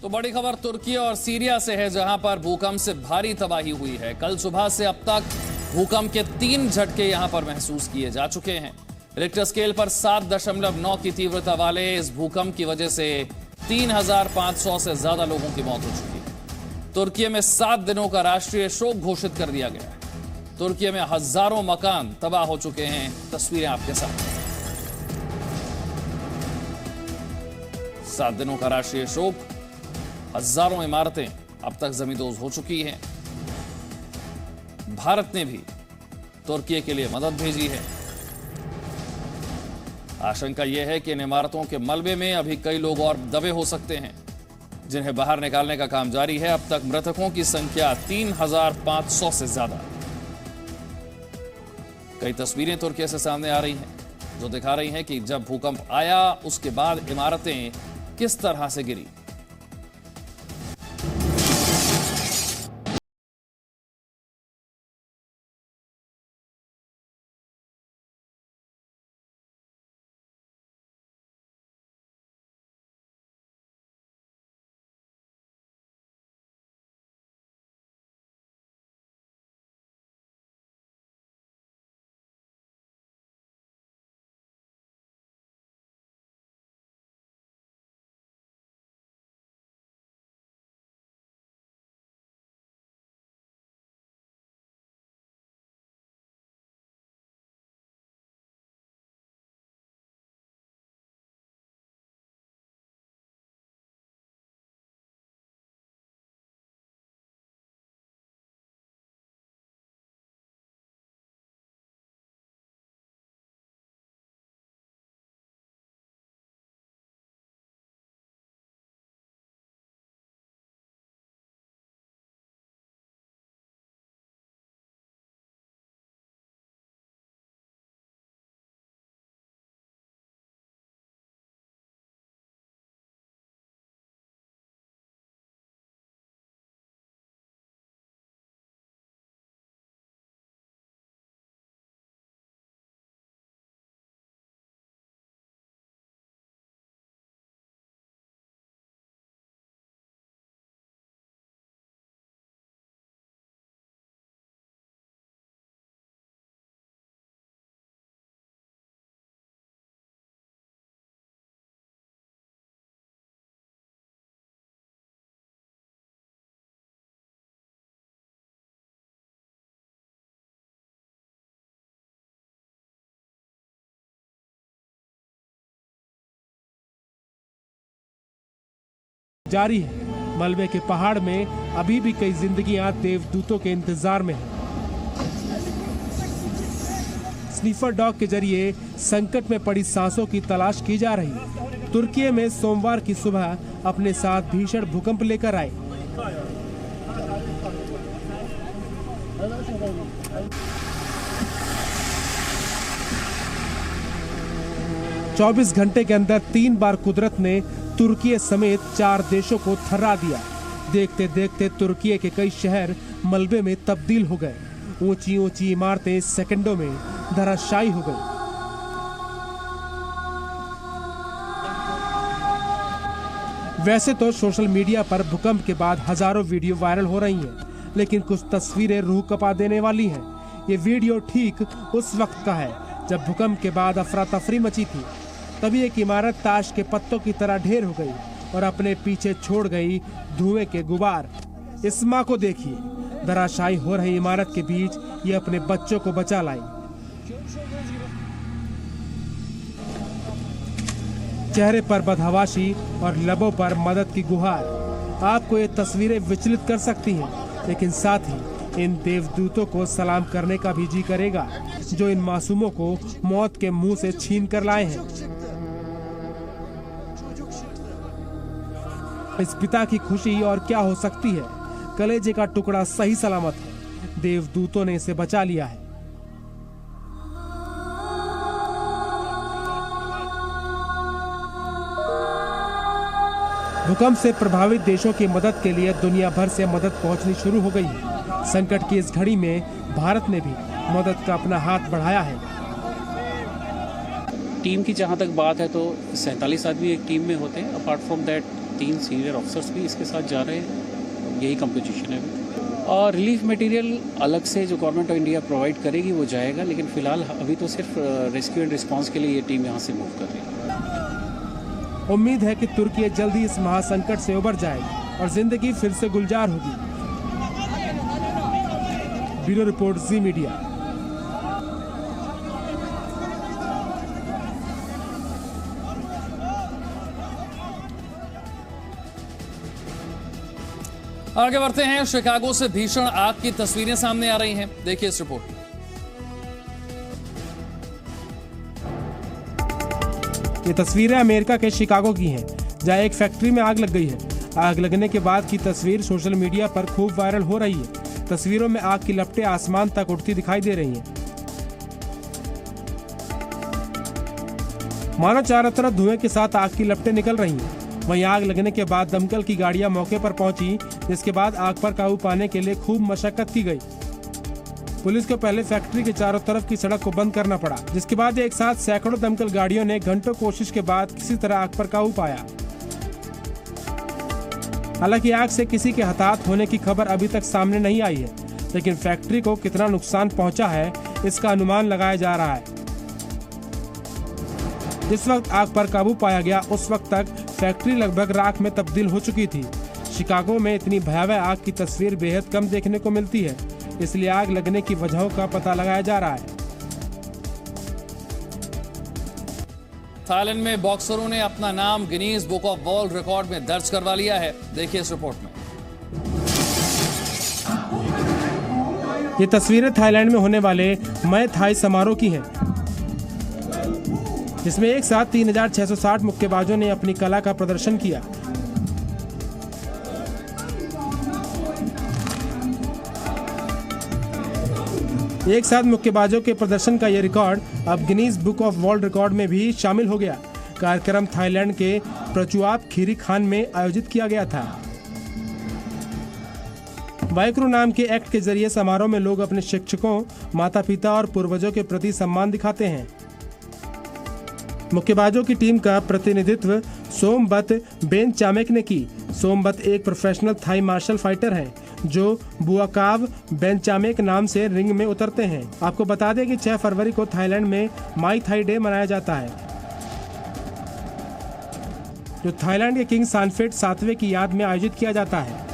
तो बड़ी खबर तुर्की और सीरिया से है, जहां पर भूकंप से भारी तबाही हुई है। कल सुबह से अब तक भूकंप के 3 झटके यहां पर महसूस किए जा चुके हैं। रिक्टर स्केल पर 7.9 की तीव्रता वाले इस भूकंप की वजह से 3,500 से ज्यादा लोगों की मौत हो चुकी है। तुर्की में 7 दिनों का राष्ट्रीय शोक घोषित कर दिया गया है। तुर्की में हजारों मकान तबाह हो चुके हैं। तस्वीरें आपके साथ। 7 दिनों का राष्ट्रीय शोक, हजारों इमारतें अब तक जमींदोज हो चुकी हैं। भारत ने भी तुर्की के लिए मदद भेजी है। आशंका यह है कि इन इमारतों के मलबे में अभी कई लोग और दबे हो सकते हैं, जिन्हें बाहर निकालने का काम जारी है। अब तक मृतकों की संख्या 3,500 से ज्यादा। कई तस्वीरें तुर्की से सामने आ रही हैं, जो दिखा रही हैं कि जब भूकंप आया उसके बाद इमारतें किस तरह से गिरी। जारी है। मलबे के पहाड़ में अभी भी कई जिंदगियां देवदूतों के इंतजार में हैं। स्नीफर डॉग के जरिए संकट में पड़ी सांसों की तलाश की जा रही है। तुर्की में सोमवार की सुबह अपने साथ भीषण भूकंप लेकर आए। चौबीस घंटे के अंदर 3 बार कुदरत ने तुर्की समेत 4 देशों को थर्रा दिया। देखते देखते तुर्की के कई शहर मलबे में तब्दील हो गए। ऊंची ऊंची इमारतें सेकंडों में धराशायी हो गई। वैसे तो सोशल मीडिया पर भूकंप के बाद हजारों वीडियो वायरल हो रही हैं, लेकिन कुछ तस्वीरें रूह कपा देने वाली हैं। ये वीडियो ठीक उस वक्त का है जब भूकंप के बाद अफरा तफरी मची थी। तभी एक इमारत ताश के पत्तों की तरह ढेर हो गई और अपने पीछे छोड़ गई धुएं के गुबार। इस मां को देखिए, धराशायी हो रही इमारत के बीच ये अपने बच्चों को बचा लाई। चेहरे पर बदहवाशी और लबों पर मदद की गुहार। आपको ये तस्वीरें विचलित कर सकती हैं, लेकिन साथ ही इन देवदूतों को सलाम करने का भी जी करेगा, जो इन मासूमों को मौत के मुंह से छीन कर लाए हैं। इस पिता की खुशी और क्या हो सकती है। कलेजे का टुकड़ा सही सलामत है। देवदूतों ने इसे बचा लिया है। भूकंप से प्रभावित देशों की मदद के लिए दुनिया भर से मदद पहुंचनी शुरू हो गई है। संकट की इस घड़ी में भारत ने भी मदद का अपना हाथ बढ़ाया है। टीम की जहां तक बात है तो 47 आदमी एक टीम में होते हैं। Apart from that 3 senior officers भी इसके साथ जा रहे हैं, यही कंपोजिशन है। और रिलीफ मटेरियल अलग से जो गवर्नमेंट ऑफ इंडिया प्रोवाइड करेगी वो जाएगा, लेकिन फ़िलहाल अभी तो सिर्फ रेस्क्यू एंड रिस्पांस के लिए ये टीम यहाँ से मूव कर रही है। उम्मीद है कि तुर्की जल्द ही इस महासंकट से उबर जाएगी और जिंदगी फिर से गुलजार होगी। ब्यूरो रिपोर्ट, जी मीडिया। आगे बढ़ते हैं। शिकागो से भीषण आग की तस्वीरें सामने आ रही हैं, देखिए इस रिपोर्ट में। ये तस्वीरें अमेरिका के शिकागो की हैं, जहां एक फैक्ट्री में आग लग गई है। आग लगने के बाद की तस्वीर सोशल मीडिया पर खूब वायरल हो रही है। तस्वीरों में आग की लपटें आसमान तक उठती दिखाई दे रही हैं। मानो चारों तरफ धुएं के साथ आग की लपटें निकल रही हैं। वहीं आग लगने के बाद दमकल की गाड़ियां मौके पर पहुंची, जिसके बाद आग पर काबू पाने के लिए खूब मशक्कत की गई। पुलिस को पहले फैक्ट्री के चारों तरफ की सड़क को बंद करना पड़ा, जिसके बाद एक साथ सैकड़ों दमकल गाड़ियों ने घंटों कोशिश के बाद किसी तरह आग पर काबू पाया। हालांकि आग से किसी के हताहत होने की खबर अभी तक सामने नहीं आई है, लेकिन फैक्ट्री को कितना नुकसान पहुंचा है इसका अनुमान लगाया जा रहा है। जिस वक्त आग पर काबू पाया गया उस वक्त तक फैक्ट्री लगभग राख में तब्दील हो चुकी थी। शिकागो में इतनी भयावह आग की तस्वीर बेहद कम देखने को मिलती है, इसलिए आग लगने की वजहों का पता लगाया जा रहा है। थाईलैंड में बॉक्सरों ने अपना नाम Guinness book of world record में दर्ज करवा लिया है, देखिए इस रिपोर्ट में। ये तस्वीरें थाईलैंड में होने वाले मय थाई समारोह की हैं, जिसमें एक साथ 3660 मुक्केबाजों ने अपनी कला का प्रदर्शन किया। एक साथ मुक्केबाजों के प्रदर्शन का यह रिकॉर्ड अब Guinness book of world record में भी शामिल हो गया। कार्यक्रम थाईलैंड के प्रचुआप खीरी खान में आयोजित किया गया था। वाइक्रू नाम के एक्ट के जरिए समारोह में लोग अपने शिक्षकों, माता पिता और पूर्वजों के प्रति सम्मान दिखाते हैं। मुक्केबाजों की टीम का प्रतिनिधित्व सोमबत बेनचामेक ने की। सोमबत एक प्रोफेशनल थाई मार्शल फाइटर हैं, जो बुआकाव बेनचामेक नाम से रिंग में उतरते हैं। आपको बता दें कि 6 फरवरी को थाईलैंड में माई थाई डे मनाया जाता है, जो थाईलैंड के किंग सानफेट 7वें की याद में आयोजित किया जाता है।